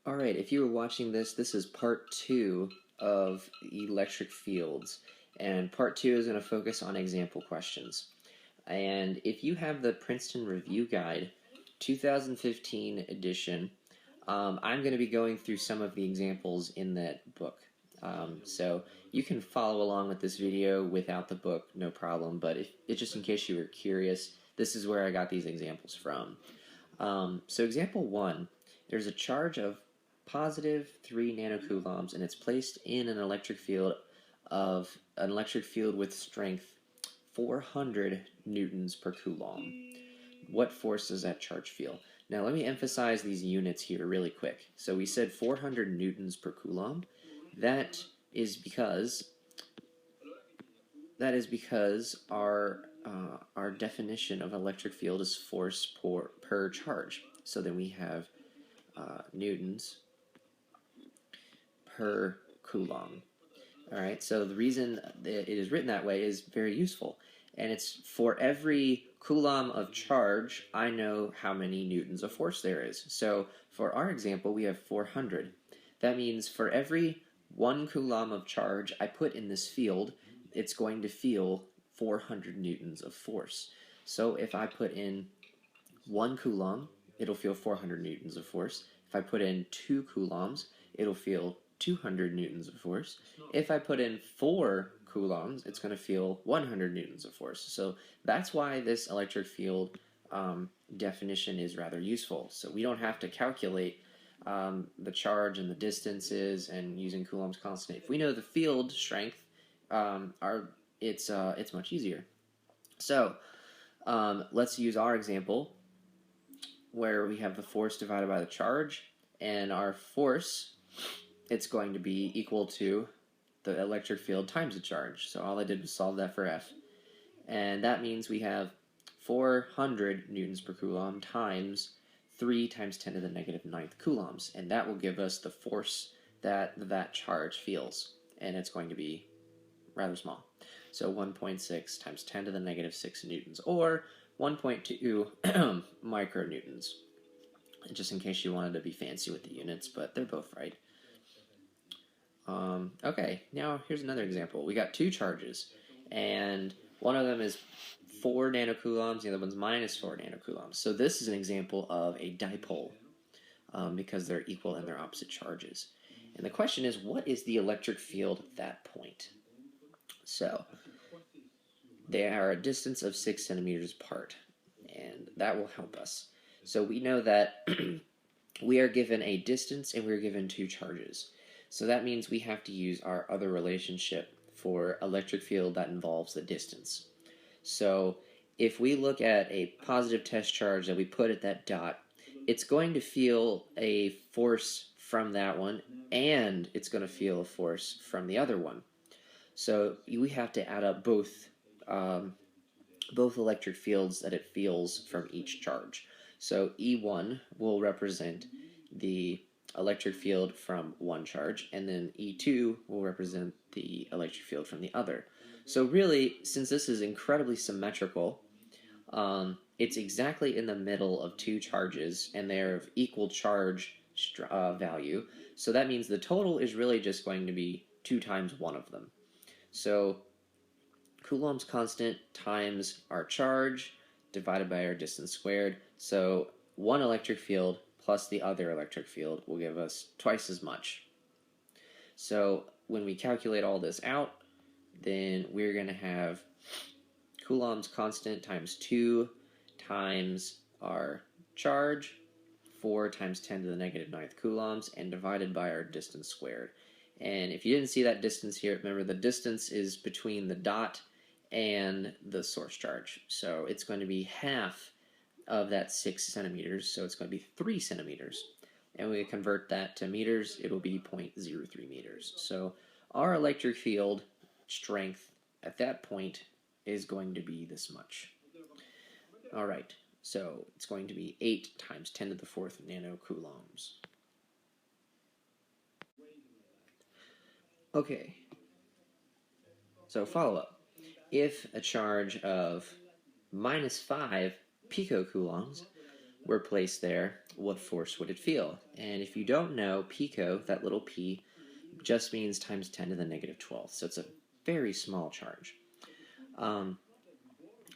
Alright, if you were watching this, this is part 2 of electric fields. And part 2 is going to focus on example questions. And if you have the Princeton Review Guide 2015 edition, I'm going to be going through some of the examples in that book. So you can follow along with this video without the book, no problem. But just in case you were curious, this is where I got these examples from. So example 1, there's a charge of positive 3 nanocoulombs, and it's placed in an electric field with strength 400 newtons per coulomb. What force does that charge feel? Now let me emphasize these units here really quick. So we said 400 newtons per coulomb. That is because our definition of electric field is force per charge. So then we have newtons per coulomb. Alright, so the reason it is written that way is very useful. And it's for every coulomb of charge, I know how many newtons of force there is. So for our example, we have 400. That means for every 1 coulomb of charge I put in this field, it's going to feel 400 newtons of force. So if I put in 1 coulomb, it'll feel 400 newtons of force. If I put in 2 coulombs, it'll feel 200 newtons of force. If I put in 4 coulombs, it's going to feel 100 newtons of force. So that's why this electric field definition is rather useful. So we don't have to calculate the charge and the distances and using Coulomb's constant. If we know the field strength, it's much easier. So let's use our example where we have the force divided by the charge, and our force, it's going to be equal to the electric field times the charge. So all I did was solve that for F. And that means we have 400 newtons per coulomb times 3 times 10 to the negative 9th coulombs. And that will give us the force that charge feels. And it's going to be rather small. So 1.6 times 10 to the negative 6 newtons, or 1.2 micronewtons. Just in case you wanted to be fancy with the units, but they're both right. Okay, now here's another example. We got 2 charges, and one of them is 4 nanocoulombs, the other one's minus 4 nanocoulombs. So this is an example of a dipole, because they're equal and they're opposite charges. And the question is, what is the electric field at that point? So they are a distance of 6 centimeters apart, and that will help us. So we know that we are given a distance and we're given 2 charges. So that means we have to use our other relationship for electric field that involves the distance. So if we look at a positive test charge that we put at that dot, it's going to feel a force from that one, and it's going to feel a force from the other one. So we have to add up both electric fields that it feels from each charge. So E1 will represent the electric field from one charge, and then E2 will represent the electric field from the other. So really, since this is incredibly symmetrical, it's exactly in the middle of 2 charges, and they're of equal charge value. So that means the total is really just going to be 2 times one of them. So Coulomb's constant times our charge divided by our distance squared. So one electric field plus the other electric field will give us twice as much. So when we calculate all this out, then we're going to have Coulomb's constant times 2 times our charge, 4 times 10 to the negative 9th coulombs, and divided by our distance squared. And if you didn't see that distance here, remember the distance is between the dot and the source charge. So it's going to be half of that 6 centimeters, so it's going to be 3 centimeters. And we convert that to meters, it'll be 0.03 meters. So our electric field strength at that point is going to be this much. Alright, so it's going to be 8 times 10 to the 4th nanocoulombs. Okay, so follow up. If a charge of minus 5 picocoulombs were placed there, what force would it feel? And if you don't know, pico, that little p, just means times 10 to the negative 12th. So it's a very small charge.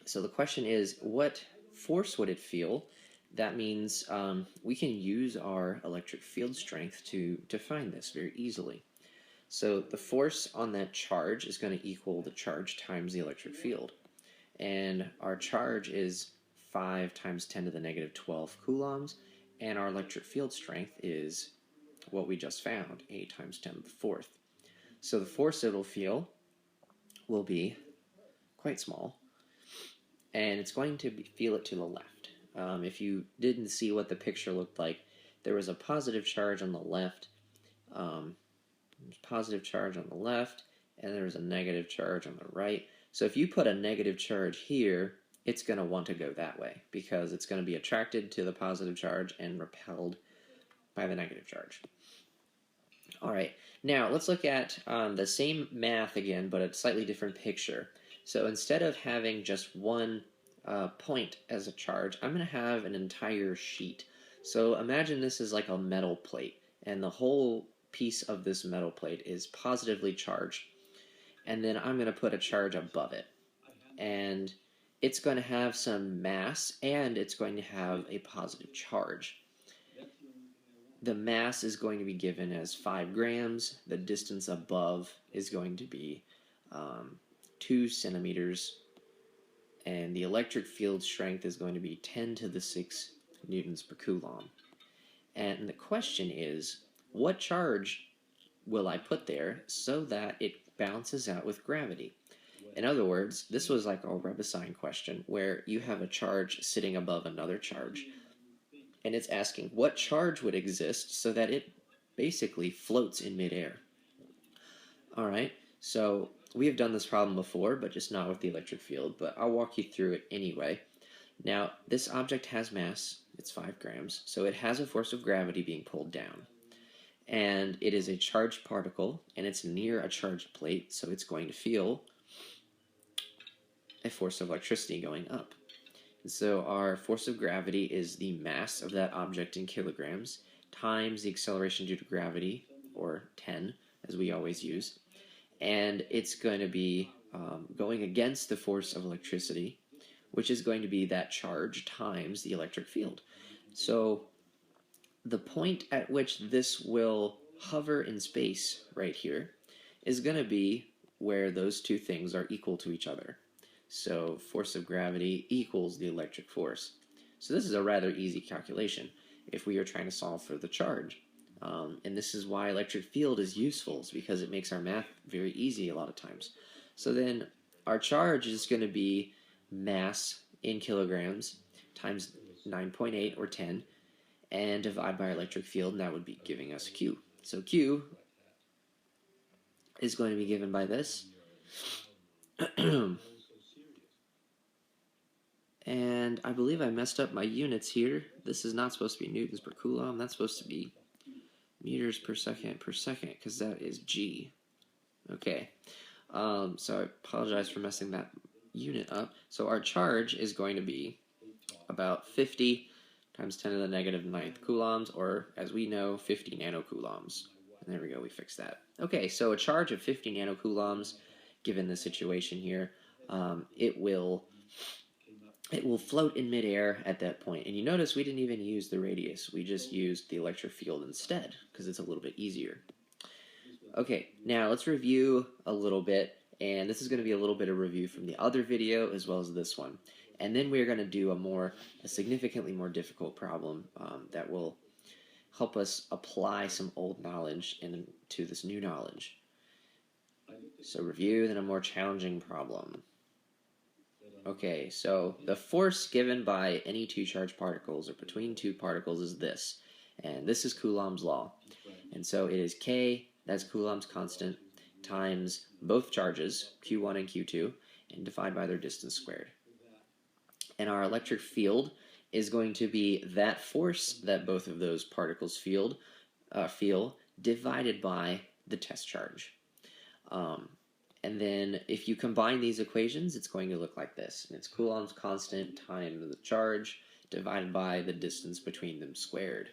So the question is, what force would it feel? That means we can use our electric field strength to find this very easily. So the force on that charge is going to equal the charge times the electric field. And our charge is 5 times 10 to the negative 12 coulombs, and our electric field strength is what we just found, 8 times 10 to the fourth. So the force it'll feel will be quite small, and it's going to feel it to the left. If you didn't see what the picture looked like, there was a positive charge on the left, and there was a negative charge on the right. So if you put a negative charge here, it's going to want to go that way because it's going to be attracted to the positive charge and repelled by the negative charge. All right, now let's look at the same math again, but a slightly different picture. So instead of having just one point as a charge, I'm going to have an entire sheet. So imagine this is like a metal plate, and the whole piece of this metal plate is positively charged. And then I'm going to put a charge above it. And it's going to have some mass, and it's going to have a positive charge. The mass is going to be given as 5 grams. The distance above is going to be 2 centimeters. And the electric field strength is going to be 10 to the 6 newtons per coulomb. And the question is, what charge will I put there so that it balances out with gravity? In other words, this was like a Rebbesain question where you have a charge sitting above another charge, and it's asking what charge would exist so that it basically floats in midair. Alright, so we have done this problem before, but just not with the electric field, but I'll walk you through it anyway. Now, this object has mass, it's 5 grams, so it has a force of gravity being pulled down. And it is a charged particle, and it's near a charged plate, so it's going to feel a force of electricity going up. And so our force of gravity is the mass of that object in kilograms times the acceleration due to gravity, or 10, as we always use. And it's going to be going against the force of electricity, which is going to be that charge times the electric field. So the point at which this will hover in space right here is going to be where those two things are equal to each other. So force of gravity equals the electric force. So this is a rather easy calculation if we are trying to solve for the charge. And this is why electric field is useful, is because it makes our math very easy a lot of times. So then our charge is going to be mass in kilograms times 9.8 or 10, and divide by our electric field, and that would be giving us Q. So Q is going to be given by this. And I believe I messed up my units here. This is not supposed to be newtons per coulomb. That's supposed to be meters per second, because that is G. Okay. So I apologize for messing that unit up. So our charge is going to be about 50 times 10 to the negative 9th coulombs, or as we know, 50 nanocoulombs. And there we go, we fixed that. Okay, so a charge of 50 nanocoulombs, given the situation here, it will float in midair at that point. And you notice we didn't even use the radius. We just used the electric field instead, because it's a little bit easier. Okay, now let's review a little bit. And this is going to be a little bit of review from the other video as well as this one. And then we're going to do a significantly more difficult problem that will help us apply some old knowledge into this new knowledge. So review, then a more challenging problem. Okay, so the force given by any two charged particles or between two particles is this. And this is Coulomb's law. And so it is K, that's Coulomb's constant, times both charges, Q1 and Q2, and divide by their distance squared. And our electric field is going to be that force that both of those particles feel divided by the test charge. And then if you combine these equations, it's going to look like this. And it's Coulomb's constant times the charge divided by the distance between them squared.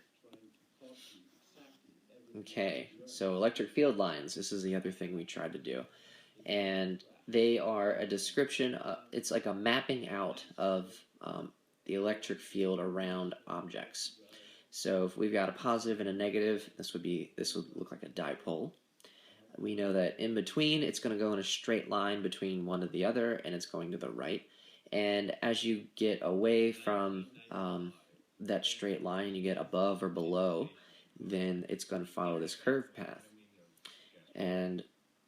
Okay, so electric field lines, this is the other thing we tried to do. And they are a description, it's like a mapping out of the electric field around objects. So if we've got a positive and a negative, this would look like a dipole. We know that in between, it's going to go in a straight line between one and the other, and it's going to the right. And as you get away from that straight line, you get above or below, then it's going to follow this curved path. And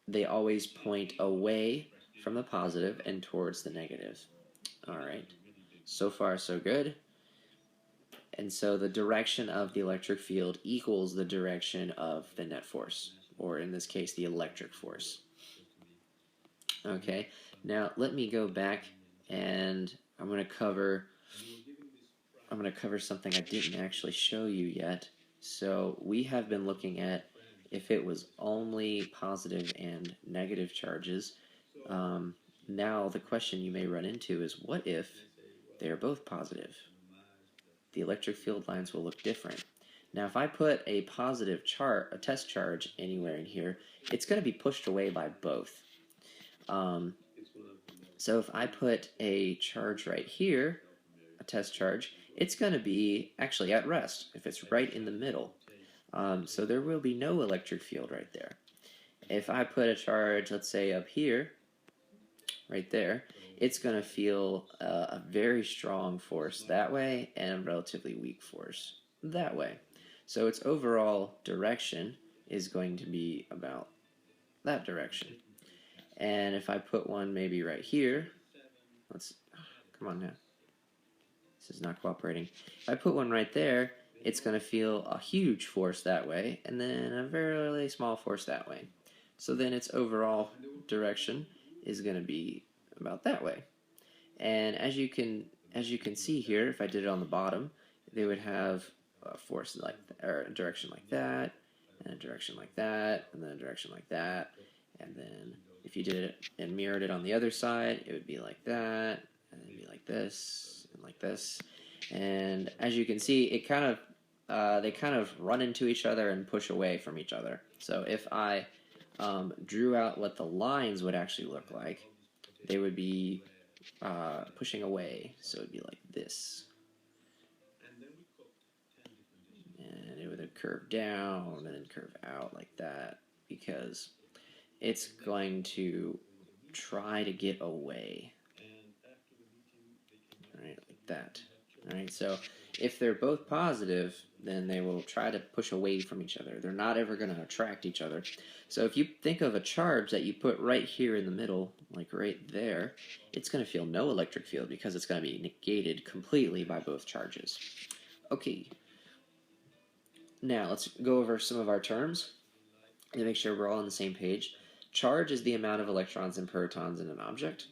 they always point away from the positive and towards the negative. Alright, so far so good. And so the direction of the electric field equals the direction of the net force, or in this case, the electric force. Okay, now let me go back and I'm going to cover something I didn't actually show you yet. So we have been looking at if it was only positive and negative charges. Now the question you may run into is, what if they are both positive? The electric field lines will look different. Now if I put a positive test charge anywhere in here, it's going to be pushed away by both. So if I put a charge right here, a test charge, it's going to be actually at rest if it's right in the middle. So there will be no electric field right there. If I put a charge, let's say up here, right there, it's going to feel a very strong force that way and a relatively weak force that way. So its overall direction is going to be about that direction. And if I put one maybe right here, come on now. This is not cooperating. If I put one right there, it's going to feel a huge force that way, and then a very small force that way. So then its overall direction is going to be about that way. And as you can see here, if I did it on the bottom, they would have a force or a direction like that, and a direction like that, and then a direction like that, and then if you did it and mirrored it on the other side, it would be like that, and it'd be like this, and like this. And as you can see, it they kind of run into each other and push away from each other. So if I drew out what the lines would actually look like, they would be pushing away. So it'd be like this. And it would curve down and then curve out like that, because it's going to try to get away. Alright, like that. Alright, so if they're both positive, then they will try to push away from each other. They're not ever going to attract each other. So if you think of a charge that you put right here in the middle, like right there, it's going to feel no electric field because it's going to be negated completely by both charges. Okay. Now let's go over some of our terms to make sure we're all on the same page. Charge is the amount of electrons and protons in an object.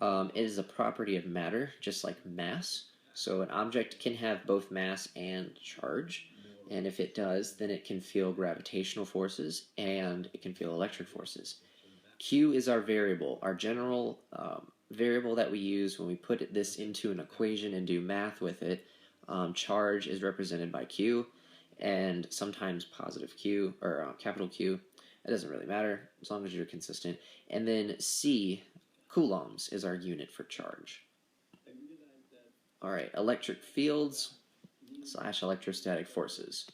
It is a property of matter, just like mass. So an object can have both mass and charge, and if it does, then it can feel gravitational forces and it can feel electric forces. Q is our variable, our general variable that we use when we put this into an equation and do math with it. Charge is represented by Q, and sometimes positive Q, or capital Q. It doesn't really matter as long as you're consistent. And then C, coulombs, is our unit for charge. Alright, electric fields / electrostatic forces.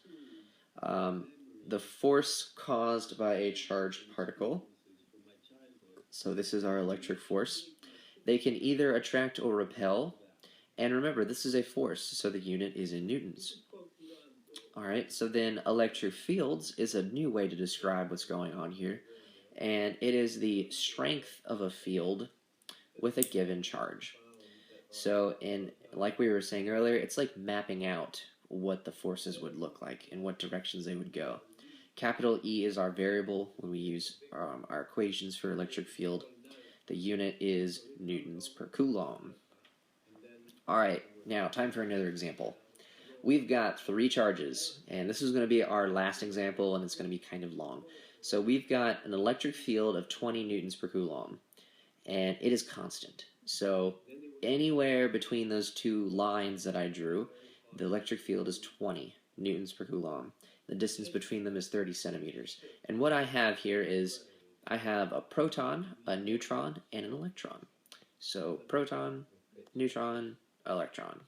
The force caused by a charged particle. So this is our electric force. They can either attract or repel. And remember, this is a force, so the unit is in newtons. Alright, so then electric fields is a new way to describe what's going on here. And it is the strength of a field with a given charge. So like we were saying earlier, it's like mapping out what the forces would look like and what directions they would go. Capital E is our variable when we use our equations for electric field. The unit is newtons per coulomb. Alright, now time for another example. We've got 3 charges, and this is going to be our last example, and it's going to be kind of long. So we've got an electric field of 20 newtons per coulomb, and it is constant. So anywhere between those two lines that I drew, the electric field is 20 newtons per coulomb. The distance between them is 30 centimeters. And what I have here is I have a proton, a neutron, and an electron. So proton, neutron, electron.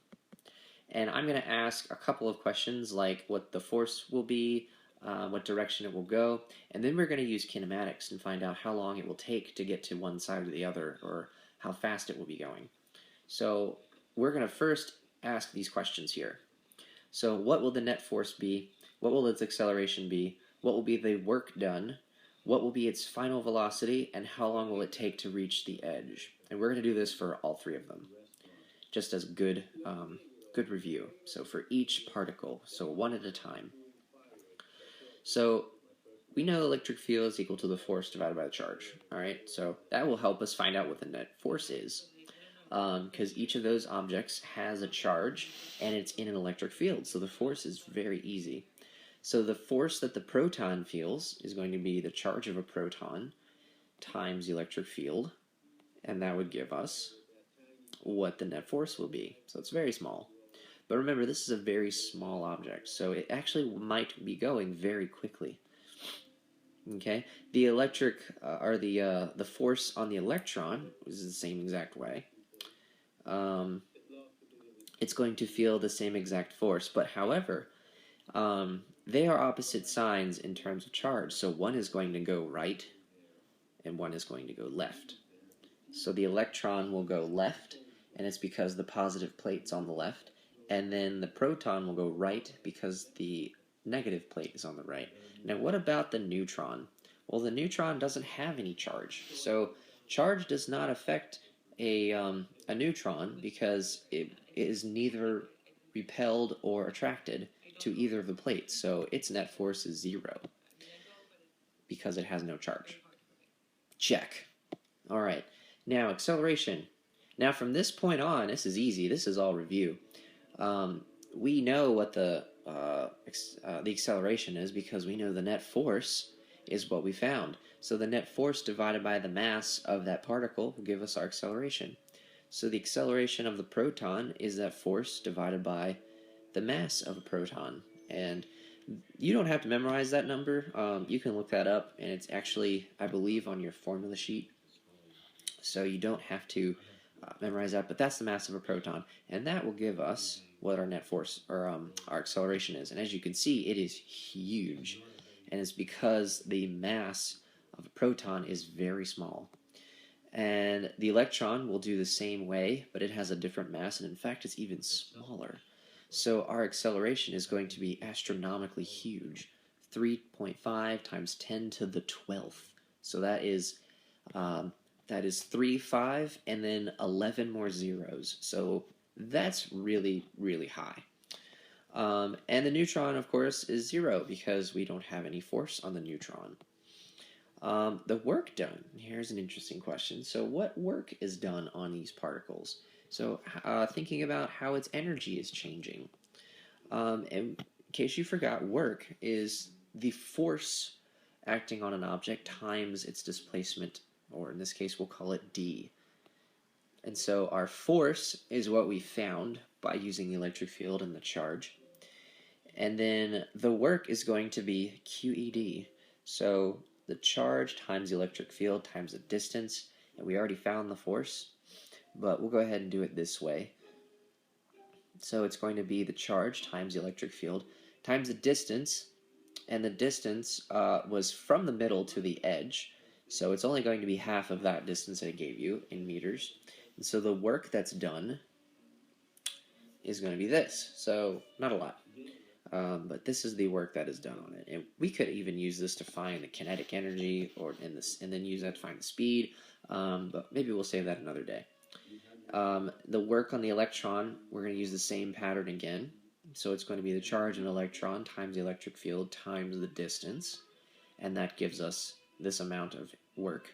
And I'm going to ask a couple of questions like what the force will be, what direction it will go, and then we're going to use kinematics and find out how long it will take to get to one side or the other, or how fast it will be going. So we're going to first ask these questions here. So what will the net force be? What will its acceleration be? What will be the work done? What will be its final velocity? And how long will it take to reach the edge? And we're going to do this for all three of them, just as good review. So for each particle, so one at a time. So we know electric field is equal to the force divided by the charge. All right, so that will help us find out what the net force is, because each of those objects has a charge and it's in an electric field. So the force is very easy. So the force that the proton feels is going to be the charge of a proton times the electric field, and that would give us what the net force will be. So it's very small. But remember, this is a very small object, so it actually might be going very quickly. Okay, the electric or the force on the electron is the same exact way. It's going to feel the same exact force, but however, they are opposite signs in terms of charge. So one is going to go right, and one is going to go left. So the electron will go left, and it's because the positive plate's on the left. And then the proton will go right because the negative plate is on the right. Now what about the neutron? Well, the neutron doesn't have any charge. So charge does not affect a neutron because it is neither repelled or attracted to either of the plates. So its net force is 0 because it has no charge. Check. Alright, now acceleration. Now from this point on, this is easy. This is all review. We know what the acceleration is because we know the net force is what we found. So the net force divided by the mass of that particle will give us our acceleration. So the acceleration of the proton is that force divided by the mass of a proton. And you don't have to memorize that number. You can look that up, and it's actually, I believe, on your formula sheet. So you don't have to memorize that, but that's the mass of a proton, and that will give us what our net force or our acceleration is. And as you can see, it is huge, and it's because the mass of a proton is very small. And the electron will do the same way, but it has a different mass, and in fact it's even smaller. So our acceleration is going to be astronomically huge, 3.5 times 10 to the 12th. So that is 3, 5, and then 11 more zeros. So that's really, really high. And the neutron, of course, is 0 because we don't have any force on the neutron. The work done. Here's an interesting question. So what work is done on these particles? So thinking about how its energy is changing. In case you forgot, work is the force acting on an object times its displacement, or in this case we'll call it d. And so our force is what we found by using the electric field and the charge. And then the work is going to be QED. So the charge times the electric field times the distance, and we already found the force, but we'll go ahead and do it this way. So it's going to be the charge times the electric field times the distance, and the distance was from the middle to the edge, so it's only going to be half of that distance I gave you in meters. And so the work that's done is going to be this. So not a lot, but this is the work that is done on it. And we could even use this to find the kinetic energy, or and then use that to find the speed. But maybe we'll save that another day. The work on the electron, we're going to use the same pattern again. So it's going to be the charge of an electron times the electric field times the distance, and that gives us this amount of work.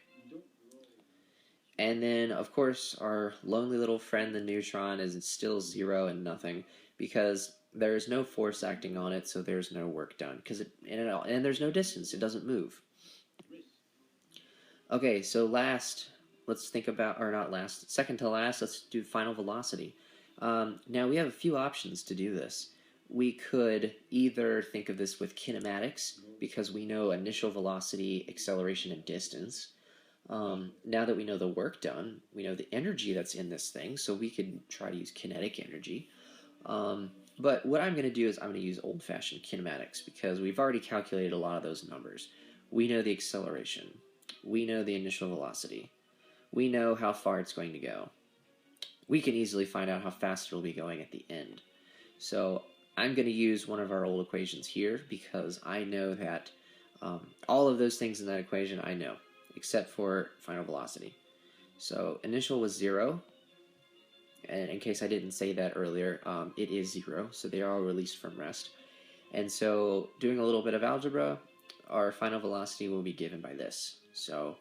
And then, of course, our lonely little friend, the neutron, is still 0 and nothing because there is no force acting on it, so there's no work done. And there's no distance; it doesn't move. Okay, so let's let's think about, or not last, second to last, let's do final velocity. Now we have a few options to do this. We could either think of this with kinematics, because we know initial velocity, acceleration, and distance. Now that we know the work done, we know the energy that's in this thing, so we could try to use kinetic energy. But what I'm going to do is I'm going to use old-fashioned kinematics, because we've already calculated a lot of those numbers. We know the acceleration. We know the initial velocity. We know how far it's going to go. We can easily find out how fast it'll be going at the end. So I'm going to use one of our old equations here, because I know that all of those things in that equation I know, except for final velocity. So initial was 0, and in case I didn't say that earlier, it is 0, so they are all released from rest. And so doing a little bit of algebra, our final velocity will be given by this. So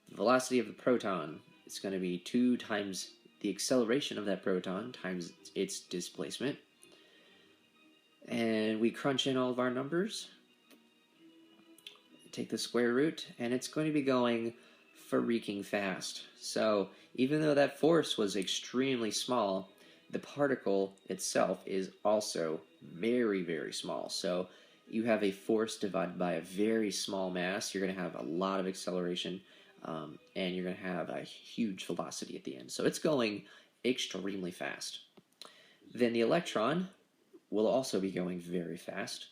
the velocity of the proton is going to be 2 times the acceleration of that proton times its displacement. And we crunch in all of our numbers, take the square root, and it's going to be going freaking fast. So even though that force was extremely small, the particle itself is also very, very small. So you have a force divided by a very small mass, you're going to have a lot of acceleration, and you're going to have a huge velocity at the end. So it's going extremely fast. Then the electron will also be going very fast,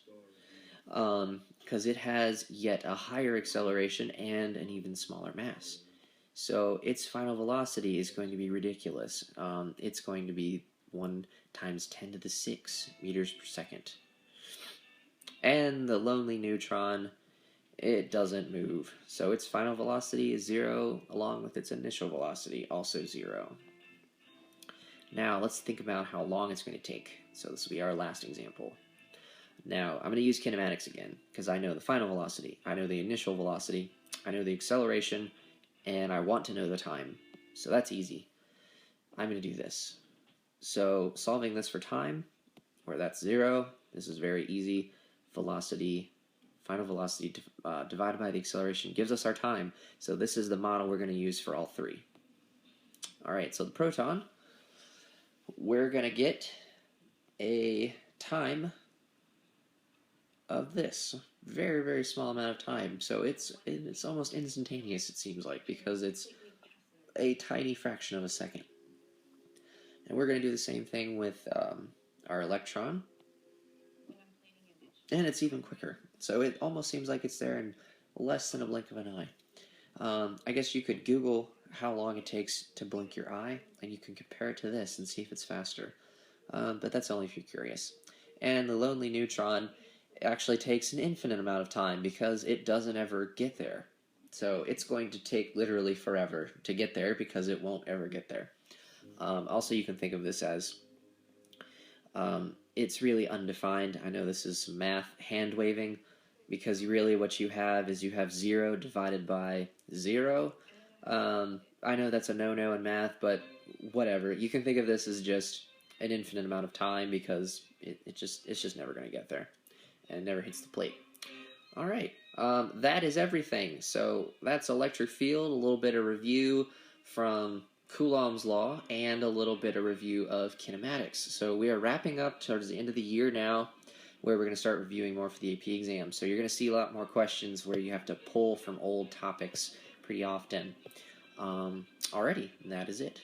because it has yet a higher acceleration and an even smaller mass. So its final velocity is going to be ridiculous. It's going to be 1 times 10 to the 6 meters per second. And the lonely neutron, it doesn't move. So its final velocity is 0, along with its initial velocity, also 0. Now let's think about how long it's going to take. So this will be our last example. Now I'm going to use kinematics again, because I know the final velocity, I know the initial velocity, I know the acceleration, and I want to know the time. So that's easy. I'm going to do this. So solving this for time, where that's 0, this is very easy. Velocity, final velocity divided by the acceleration gives us our time. So this is the model we're going to use for all 3. Alright, so the proton, we're going to get a time of this very, very small amount of time. So it's almost instantaneous, it seems like, because it's a tiny fraction of a second. And we're going to do the same thing with our electron, and it's even quicker. So it almost seems like it's there in less than a blink of an eye. I guess you could Google how long it takes to blink your eye, and you can compare it to this and see if it's faster. But that's only if you're curious. And the lonely neutron actually takes an infinite amount of time, because it doesn't ever get there. So it's going to take literally forever to get there, because it won't ever get there. Also, you can think of this as it's really undefined. I know this is some math hand waving, because really what you have is you have 0 divided by 0. I know that's a no-no in math, but whatever. You can think of this as just an infinite amount of time, because it's just never going to get there, and it never hits the plate. Alright, that is everything. So that's electric field, a little bit of review from Coulomb's law, and a little bit of review of kinematics. So we are wrapping up towards the end of the year now, where we're going to start reviewing more for the AP exam. So you're going to see a lot more questions where you have to pull from old topics pretty often. Alrighty, that is it.